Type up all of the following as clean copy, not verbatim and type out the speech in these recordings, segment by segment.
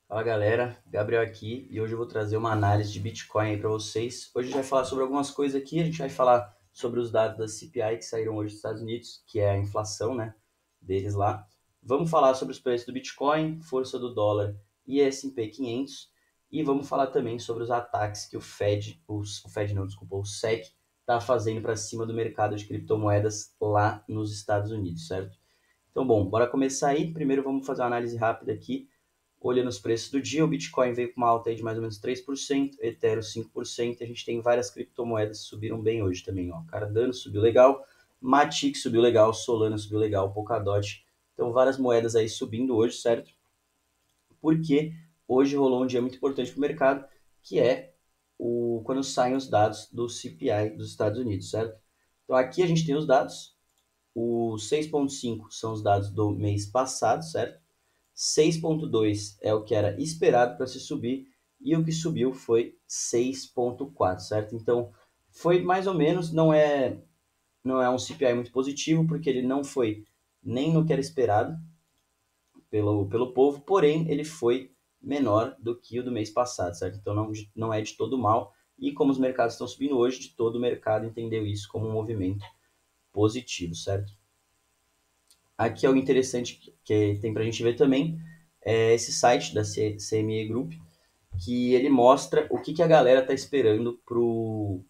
Fala galera, Gabriel aqui e hoje eu vou trazer uma análise de Bitcoin aí para vocês. Hoje a gente vai falar sobre algumas coisas aqui, a gente vai falar sobre os dados da CPI que saíram hoje dos Estados Unidos, que é a inflação, né, deles lá. Vamos falar sobre os preços do Bitcoin, força do dólar e S&P 500 e vamos falar também sobre os ataques que o Fed, o SEC está fazendo para cima do mercado de criptomoedas lá nos Estados Unidos, certo? Então, bom, bora começar aí. Primeiro vamos fazer uma análise rápida aqui. Olhando os preços do dia, o Bitcoin veio com uma alta aí de mais ou menos 3%, Ethereum 5%, a gente tem várias criptomoedas que subiram bem hoje também, ó. Cardano subiu legal, Matic subiu legal, Solana subiu legal, Polkadot. Então várias moedas aí subindo hoje, certo? Porque hoje rolou um dia muito importante para o mercado, que é quando saem os dados do CPI dos Estados Unidos, certo? Então aqui a gente tem os dados, os 6,5 são os dados do mês passado, certo? 6,2 é o que era esperado para se subir e o que subiu foi 6,4, certo? Então, foi mais ou menos, não é um CPI muito positivo, porque ele não foi nem no que era esperado pelo povo, porém ele foi menor do que o do mês passado, certo? Então não é de todo mal, e como os mercados estão subindo hoje, de todo o mercado entendeu isso como um movimento positivo, certo? Aqui algo interessante que tem para a gente ver também é esse site da CME Group, que ele mostra o que a galera está esperando pro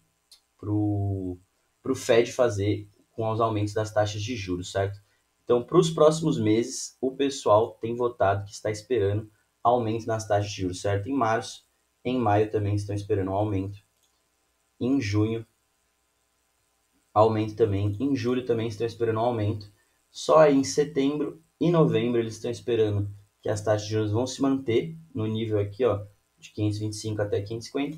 Fed fazer com os aumentos das taxas de juros, certo? Então, para os próximos meses, o pessoal tem votado que está esperando aumento nas taxas de juros, certo? Em março, em maio também estão esperando um aumento. Em junho, aumento também. Em julho também estão esperando um aumento. Só aí em setembro e novembro eles estão esperando que as taxas de juros vão se manter no nível aqui, ó, de 525 até 550.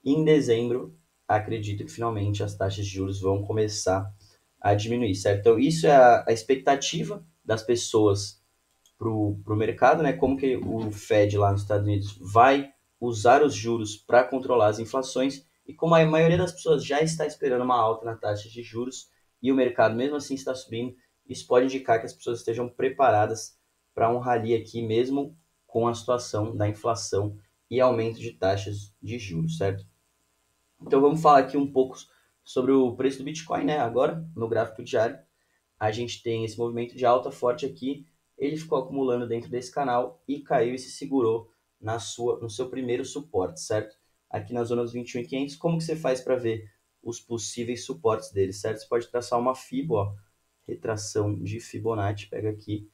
E em dezembro, acredito que finalmente as taxas de juros vão começar a diminuir, certo? Então, isso é a expectativa das pessoas para o mercado, né? Como que o Fed lá nos Estados Unidos vai usar os juros para controlar as inflações e como a maioria das pessoas já está esperando uma alta na taxa de juros e o mercado mesmo assim está subindo, isso pode indicar que as pessoas estejam preparadas para um rally aqui mesmo com a situação da inflação e aumento de taxas de juros, certo? Então vamos falar aqui um pouco sobre o preço do Bitcoin, né? Agora, no gráfico diário, a gente tem esse movimento de alta forte aqui, ele ficou acumulando dentro desse canal e caiu e se segurou no seu primeiro suporte, certo? Aqui na zona dos 21.500, como que você faz para ver os possíveis suportes dele, certo? Você pode traçar uma Fibo, ó, retração de Fibonacci, pega aqui,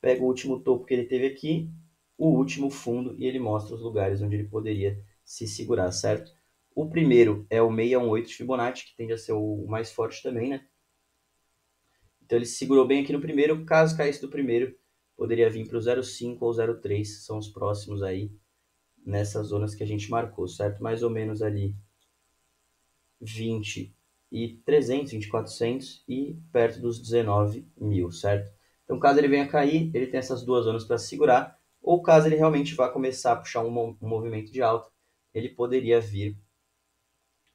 pega o último topo que ele teve aqui, o último fundo e ele mostra os lugares onde ele poderia se segurar, certo? O primeiro é o 618 de Fibonacci, que tende a ser o mais forte também, né? Então ele se segurou bem aqui no primeiro, caso caísse do primeiro, poderia vir para o 0,5 ou 0,3, são os próximos aí, nessas zonas que a gente marcou, certo? Mais ou menos ali 20 e 300, 20 e 400 e perto dos 19 mil, certo? Então caso ele venha cair, ele tem essas duas zonas para segurar, ou caso ele realmente vá começar a puxar um movimento de alta, ele poderia vir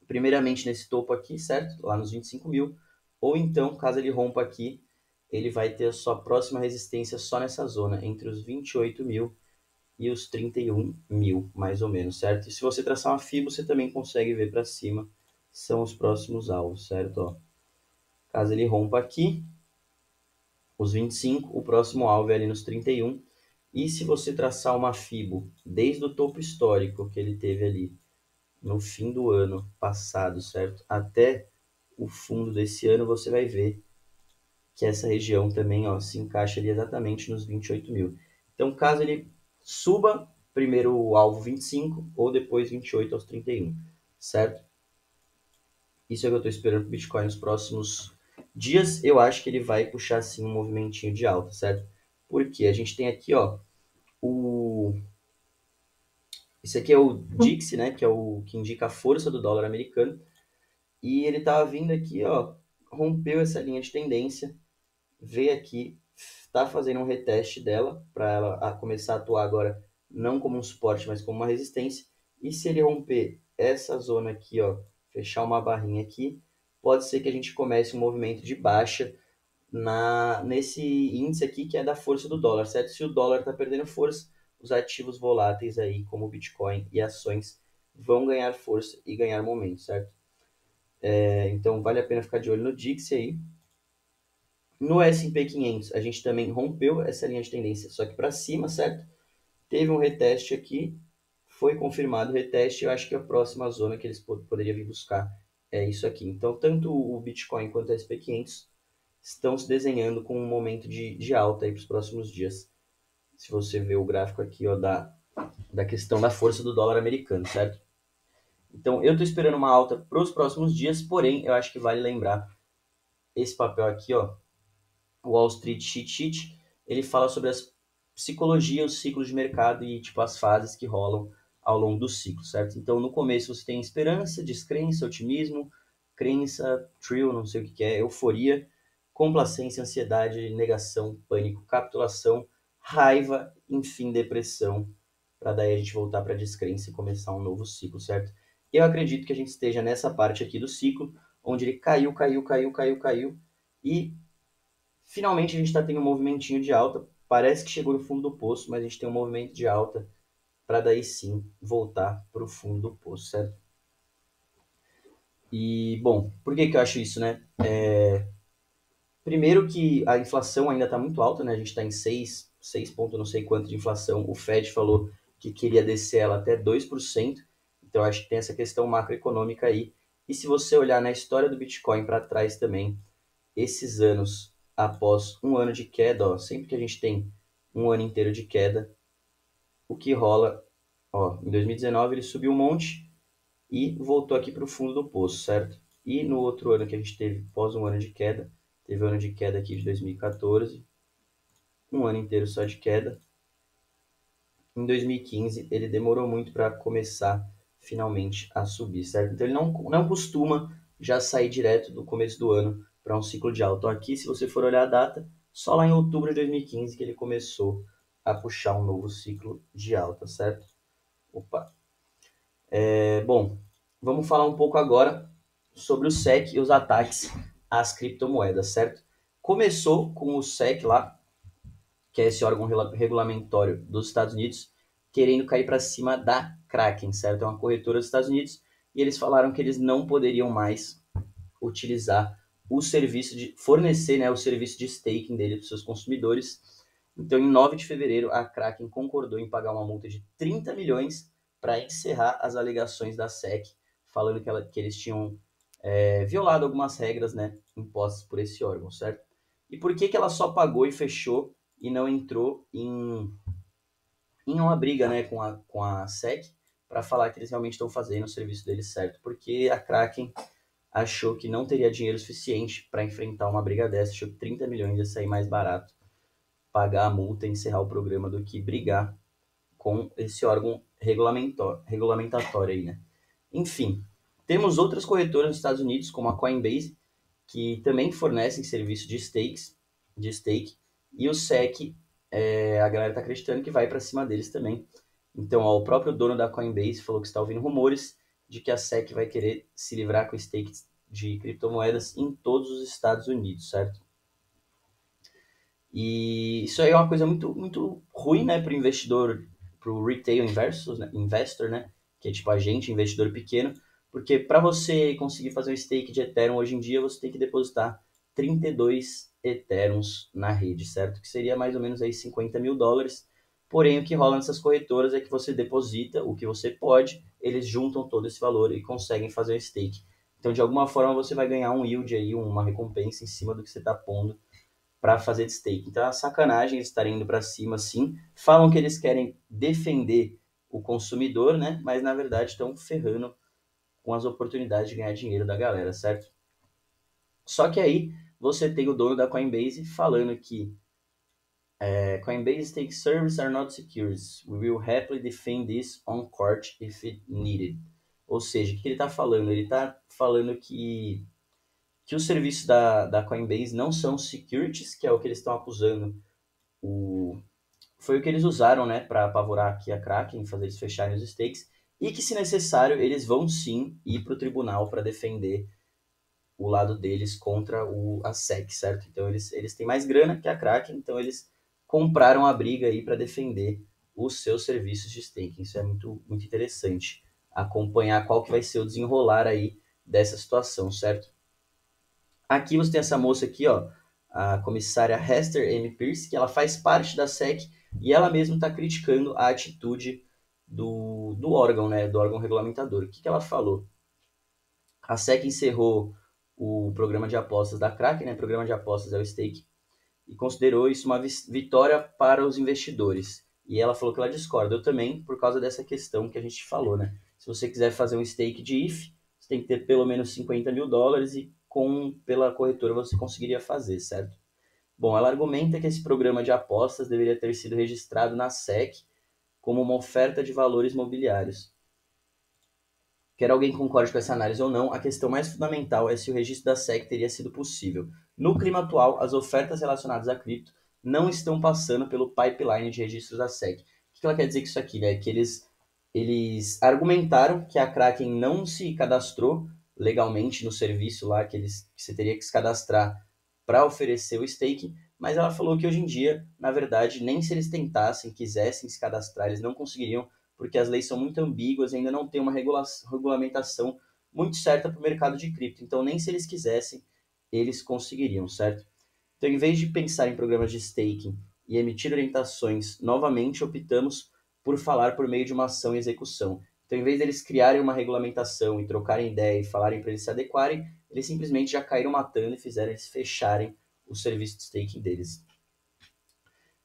primeiramente nesse topo aqui, certo? Lá nos 25 mil, ou então, caso ele rompa aqui, ele vai ter a sua próxima resistência só nessa zona, entre os 28 mil e os 31 mil, mais ou menos, certo? E se você traçar uma FIBO, você também consegue ver para cima, são os próximos alvos, certo? Ó, caso ele rompa aqui, os 25, o próximo alvo é ali nos 31. E se você traçar uma FIBO desde o topo histórico que ele teve ali no fim do ano passado, certo? Até o fundo desse ano, você vai ver que essa região também, ó, se encaixa ali exatamente nos 28 mil. Então, caso ele suba, primeiro o alvo 25 ou depois 28 aos 31, certo? Isso é o que eu estou esperando para o Bitcoin nos próximos dias. Eu acho que ele vai puxar sim um movimentinho de alta, certo? Porque a gente tem aqui, ó, o esse aqui é o Dixie, né, que é o que indica a força do dólar americano. E ele estava vindo aqui, ó, rompeu essa linha de tendência, veio aqui, está fazendo um reteste dela, para ela começar a atuar agora não como um suporte, mas como uma resistência. E se ele romper essa zona aqui, ó, fechar uma barrinha aqui, pode ser que a gente comece um movimento de baixa nesse índice aqui que é da força do dólar, certo? Se o dólar está perdendo força, os ativos voláteis aí, como o Bitcoin e ações, vão ganhar força e ganhar momento, certo? Então vale a pena ficar de olho no DIX aí. No S&P 500, a gente também rompeu essa linha de tendência, só que para cima, certo? Teve um reteste aqui, foi confirmado o reteste, eu acho que a próxima zona que eles poderiam vir buscar é isso aqui. Então, tanto o Bitcoin quanto o S&P 500 estão se desenhando com um momento de alta aí para os próximos dias. Se você ver o gráfico aqui ó, da questão da força do dólar americano, certo? Então, eu estou esperando uma alta para os próximos dias, porém, eu acho que vale lembrar esse papel aqui, ó, o Wall Street Cheat Sheet, ele fala sobre as psicologia, os ciclos de mercado e tipo as fases que rolam ao longo do ciclo, certo? Então, no começo você tem esperança, descrença, otimismo, crença, thrill, não sei o que é, euforia, complacência, ansiedade, negação, pânico, capitulação, raiva, enfim, depressão, para daí a gente voltar para a descrença e começar um novo ciclo, certo? Eu acredito que a gente esteja nessa parte aqui do ciclo, onde ele caiu, e finalmente a gente está tendo um movimentinho de alta. Parece que chegou no fundo do poço, mas a gente tem um movimento de alta para daí sim voltar para o fundo do poço, certo? E, bom, por que eu acho isso, né? Primeiro que a inflação ainda está muito alta, né? A gente está em 6 pontos não sei quanto de inflação. O Fed falou que queria descer ela até 2%. Então, acho que tem essa questão macroeconômica aí. E se você olhar na história do Bitcoin para trás também, esses anos após um ano de queda, ó, sempre que a gente tem um ano inteiro de queda, o que rola, ó, em 2019 ele subiu um monte e voltou aqui para o fundo do poço, certo? E no outro ano que a gente teve, após um ano de queda, teve um ano de queda aqui de 2014, um ano inteiro só de queda. Em 2015 ele demorou muito para começar finalmente a subir, certo? Então ele não costuma já sair direto do começo do ano para um ciclo de alta. Então aqui, se você for olhar a data, só lá em outubro de 2015 que ele começou a puxar um novo ciclo de alta, certo? Opa. Bom, vamos falar um pouco agora sobre o SEC e os ataques às criptomoedas, certo? Começou com o SEC lá, que é esse órgão regulamentório dos Estados Unidos, querendo cair para cima da Kraken, certo? É uma corretora dos Estados Unidos, e eles falaram que eles não poderiam mais utilizar o serviço de fornecer, né, o serviço de staking dele para os seus consumidores. Então, em 9 de fevereiro, a Kraken concordou em pagar uma multa de 30 milhões para encerrar as alegações da SEC, falando que eles tinham violado algumas regras, né, impostas por esse órgão, certo? E por que ela só pagou e fechou e não entrou em uma briga, né, com a SEC para falar que eles realmente estão fazendo o serviço deles certo? Porque a Kraken achou que não teria dinheiro suficiente para enfrentar uma briga dessa, achou que 30 milhões ia sair mais barato pagar a multa e encerrar o programa do que brigar com esse órgão regulamentatório aí, né? Enfim, temos outras corretoras nos Estados Unidos, como a Coinbase, que também fornecem serviço de stake, e o SEC, a galera está acreditando que vai para cima deles também. Então, ó, o próprio dono da Coinbase falou que está ouvindo rumores de que a SEC vai querer se livrar com stake de criptomoedas em todos os Estados Unidos, certo? E isso aí é uma coisa muito, muito ruim, né, para o investidor, para o retail investor, né, que é tipo a gente, investidor pequeno, porque para você conseguir fazer um stake de Ethereum hoje em dia, você tem que depositar 32 Ethereums na rede, certo? Que seria mais ou menos aí 50 mil dólares. Porém, o que rola nessas corretoras é que você deposita o que você pode, eles juntam todo esse valor e conseguem fazer o stake. Então, de alguma forma, você vai ganhar um yield aí, uma recompensa em cima do que você está pondo para fazer de stake. Então é uma sacanagem eles estarem indo para cima assim. Falam que eles querem defender o consumidor, né? Mas na verdade estão ferrando com as oportunidades de ganhar dinheiro da galera, certo? Só que aí você tem o dono da Coinbase falando que Coinbase stake services are not securities. We will happily defend this on court if it needed. Ou seja, o que ele está falando? Ele está falando que os serviços da Coinbase não são securities, que é o que eles estão acusando foi o que eles usaram, né, para apavorar aqui a Kraken, fazer eles fecharem os stakes, e que, se necessário, eles vão sim ir para o tribunal para defender o lado deles contra a SEC, certo? Então eles têm mais grana que a Kraken, então eles compraram a briga aí para defender os seus serviços de staking. Isso é muito, muito interessante, acompanhar qual que vai ser o desenrolar aí dessa situação, certo? Aqui você tem essa moça aqui, ó, a comissária Hester M. Pierce, que ela faz parte da SEC e ela mesma está criticando a atitude do órgão, né, do órgão regulamentador. O que ela falou? A SEC encerrou o programa de apostas da Kraken, né, programa de apostas é o stake, e considerou isso uma vitória para os investidores. E ela falou que ela discorda. Eu também, por causa dessa questão que a gente falou, né? Se você quiser fazer um stake de IF, você tem que ter pelo menos $50 mil e pela corretora você conseguiria fazer, certo? Bom, ela argumenta que esse programa de apostas deveria ter sido registrado na SEC como uma oferta de valores mobiliários. Quer alguém concorde com essa análise ou não, a questão mais fundamental é se o registro da SEC teria sido possível. No clima atual, as ofertas relacionadas a cripto não estão passando pelo pipeline de registros da SEC. O que ela quer dizer com isso aqui? Né? Que eles argumentaram que a Kraken não se cadastrou legalmente no serviço lá que você teria que se cadastrar para oferecer o staking, mas ela falou que hoje em dia, na verdade, nem se eles tentassem, quisessem se cadastrar, eles não conseguiriam, porque as leis são muito ambíguas e ainda não tem uma regulamentação muito certa para o mercado de cripto. Então, nem se eles quisessem, eles conseguiriam, certo? Então, em vez de pensar em programas de staking e emitir orientações, novamente optamos por falar por meio de uma ação e execução. Então, em vez deles criarem uma regulamentação e trocarem ideia e falarem para eles se adequarem, eles simplesmente já caíram matando e fizeram eles fecharem o serviço de staking deles.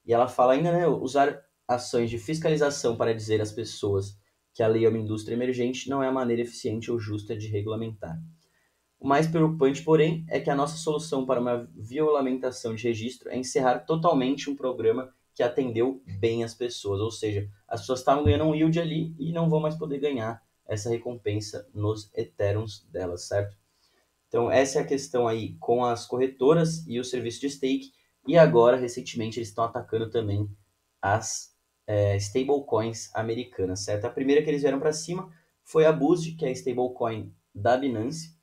E ela fala ainda, né, usar ações de fiscalização para dizer às pessoas que a lei é uma indústria emergente não é a maneira eficiente ou justa de regulamentar. O mais preocupante, porém, é que a nossa solução para uma violamentação de registro é encerrar totalmente um programa que atendeu bem as pessoas, ou seja, as pessoas estavam ganhando um yield ali e não vão mais poder ganhar essa recompensa nos Ethereums delas, certo? Então, essa é a questão aí com as corretoras e o serviço de stake. E agora, recentemente, eles estão atacando também as stablecoins americanas, certo? A primeira que eles vieram para cima foi a BUSD, que é a stablecoin da Binance.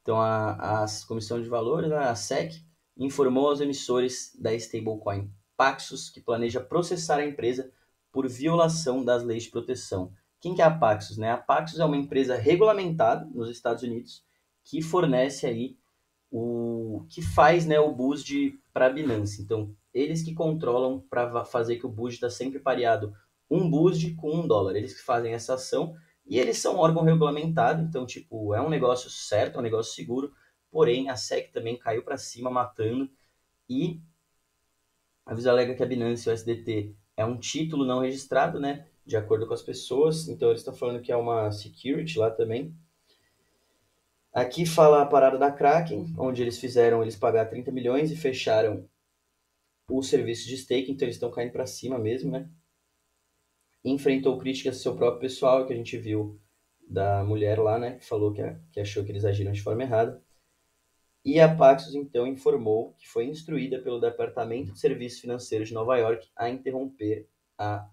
Então, a Comissão de Valores, a SEC, informou aos emissores da stablecoin Paxos que planeja processar a empresa por violação das leis de proteção. Quem que é a Paxos? Né? A Paxos é uma empresa regulamentada nos Estados Unidos que fornece aí que faz, né, o BUSD para a Binance. Então, eles que controlam para fazer que o BUSD está sempre pareado um BUSD com $1. Eles que fazem essa ação e eles são um órgão regulamentado, então, tipo, é um negócio certo, é um negócio seguro, porém, a SEC também caiu para cima, matando, e a Visa alega que a Binance e o SDT é um título não registrado, né, de acordo com as pessoas, então eles estão falando que é uma security lá também. Aqui fala a parada da Kraken, onde eles pagaram 30 milhões e fecharam o serviço de stake, então eles estão caindo para cima mesmo, né? Enfrentou críticas do seu próprio pessoal, que a gente viu da mulher lá, né, que falou que achou que eles agiram de forma errada. E a Paxos, então, informou que foi instruída pelo Departamento de Serviços Financeiros de Nova York a interromper a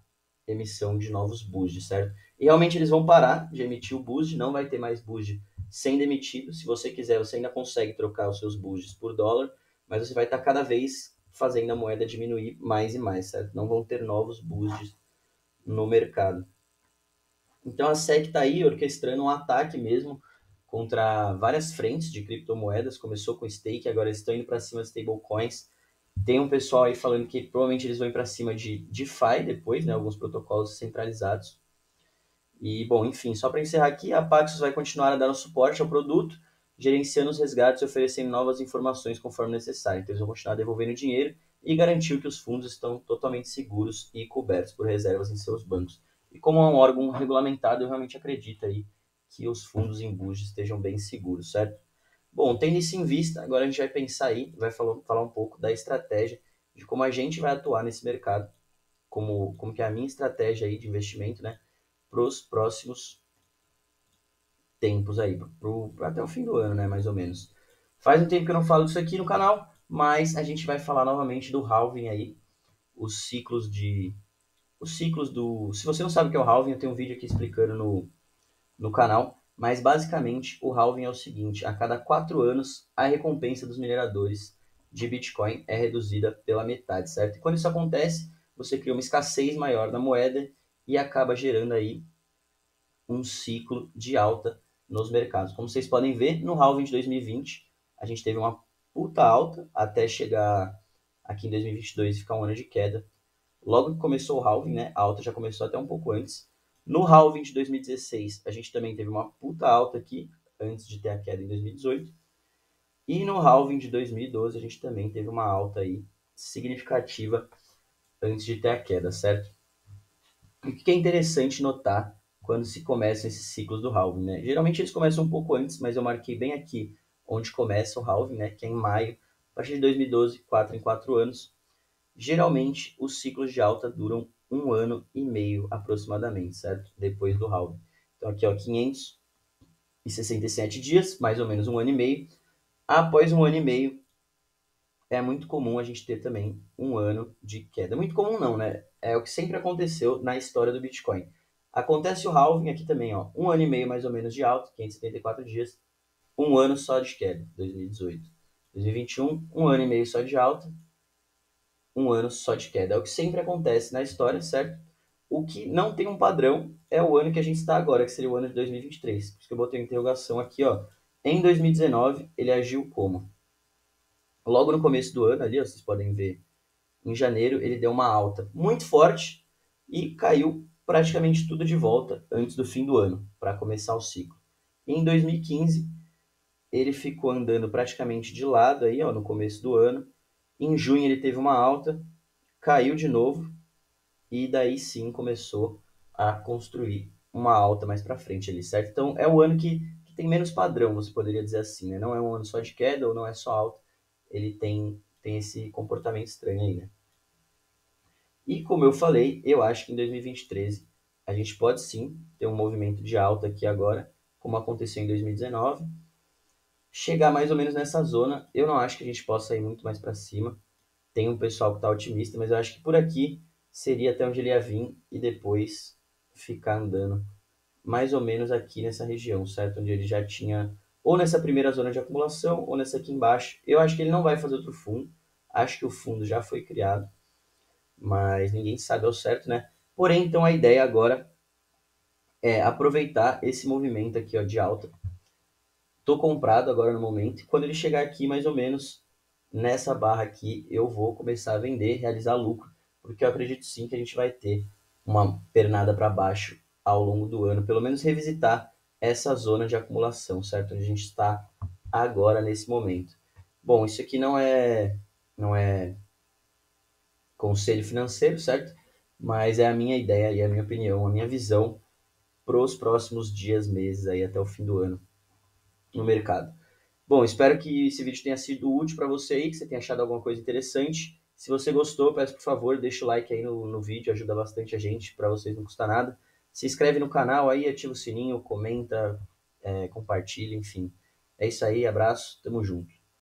emissão de novos BUSD, certo? E realmente eles vão parar de emitir o BUSD, não vai ter mais BUSD sendo emitido. Se você quiser, você ainda consegue trocar os seus BUSDs por dólar, mas você vai estar cada vez fazendo a moeda diminuir mais e mais, certo? Não vão ter novos BUSDs no mercado. Então a SEC está aí orquestrando um ataque mesmo contra várias frentes de criptomoedas. Começou com stake, agora eles estão indo para cima de stablecoins. Tem um pessoal aí falando que provavelmente eles vão ir para cima de DeFi depois, né, alguns protocolos centralizados. E, bom, enfim, só para encerrar aqui, a Paxos vai continuar a dar suporte ao produto, gerenciando os resgates e oferecendo novas informações conforme necessário. Então, eles vão continuar devolvendo dinheiro e garantir que os fundos estão totalmente seguros e cobertos por reservas em seus bancos. E como é um órgão regulamentado, eu realmente acredito aí que os fundos em BUSD estejam bem seguros, certo? Bom, tendo isso em vista, agora a gente vai pensar aí, vai falar um pouco da estratégia, de como a gente vai atuar nesse mercado, como que é a minha estratégia aí de investimento, né, para os próximos tempos aí, até o fim do ano, né, mais ou menos. Faz um tempo que eu não falo disso aqui no canal, mas a gente vai falar novamente do halving aí, os ciclos do... Se você não sabe o que é o halving, eu tenho um vídeo aqui explicando no canal, mas basicamente o halving é o seguinte: a cada 4 anos a recompensa dos mineradores de Bitcoin é reduzida pela metade, certo? E quando isso acontece, você cria uma escassez maior na moeda e acaba gerando aí um ciclo de alta nos mercados. Como vocês podem ver, no halving de 2020, a gente teve uma puta alta até chegar aqui em 2022 e ficar um ano de queda. Logo que começou o halving, né, a alta já começou até um pouco antes. No halving de 2016, a gente também teve uma puta alta aqui, antes de ter a queda em 2018. E no halving de 2012, a gente também teve uma alta aí significativa antes de ter a queda, certo? E o que é interessante notar quando se começam esses ciclos do halving, né? Geralmente eles começam um pouco antes, mas eu marquei bem aqui onde começa o halving, né? Que é em maio, a partir de 2012, 4 em 4 anos. Geralmente os ciclos de alta duram 1 ano e meio aproximadamente, certo? Depois do halving. Então aqui, ó, 567 dias, mais ou menos 1 ano e meio. Após 1 ano e meio, é muito comum a gente ter também um ano de queda. Muito comum não, né? É o que sempre aconteceu na história do Bitcoin. Acontece o halving aqui também, ó. 1 ano e meio mais ou menos de alta, 574 dias. Um ano só de queda, 2018. 2021, 1 ano e meio só de alta. Um ano só de queda. É o que sempre acontece na história, certo? O que não tem um padrão é o ano que a gente está agora, que seria o ano de 2023. Por isso que eu botei uma interrogação aqui, ó. Em 2019, ele agiu como? Logo no começo do ano ali, ó, vocês podem ver, em janeiro ele deu uma alta muito forte e caiu praticamente tudo de volta antes do fim do ano, para começar o ciclo. Em 2015, ele ficou andando praticamente de lado aí, ó, no começo do ano. Em junho ele teve uma alta, caiu de novo e daí sim começou a construir uma alta mais para frente ali, certo? Então é o ano que tem menos padrão, você poderia dizer assim, né? Não é um ano só de queda ou não é só alta, ele tem esse comportamento estranho aí, né? E como eu falei, eu acho que em 2023 a gente pode sim ter um movimento de alta aqui agora, como aconteceu em 2019, chegar mais ou menos nessa zona. Eu não acho que a gente possa ir muito mais para cima. Tem um pessoal que está otimista, mas eu acho que por aqui seria até onde ele ia vir e depois ficar andando mais ou menos aqui nessa região, certo? Onde ele já tinha, ou nessa primeira zona de acumulação, ou nessa aqui embaixo. Eu acho que ele não vai fazer outro fundo. Acho que o fundo já foi criado, mas ninguém sabe ao certo, né? Porém, então a ideia agora é aproveitar esse movimento aqui, ó, de alta. Tô comprado agora no momento. E quando ele chegar aqui, mais ou menos nessa barra aqui, eu vou começar a vender, realizar lucro, porque eu acredito sim que a gente vai ter uma pernada para baixo ao longo do ano, pelo menos revisitar essa zona de acumulação, certo? Onde a gente está agora nesse momento. Bom, isso aqui não é conselho financeiro, certo? Mas é a minha ideia e a minha opinião, a minha visão para os próximos dias, meses aí até o fim do ano no mercado. Bom, espero que esse vídeo tenha sido útil para você aí, que você tenha achado alguma coisa interessante. Se você gostou, peço por favor, deixa o like aí no vídeo, ajuda bastante a gente, para vocês não custa nada. Se inscreve no canal aí, ativa o sininho, comenta, compartilha, enfim. É isso aí, abraço, tamo junto.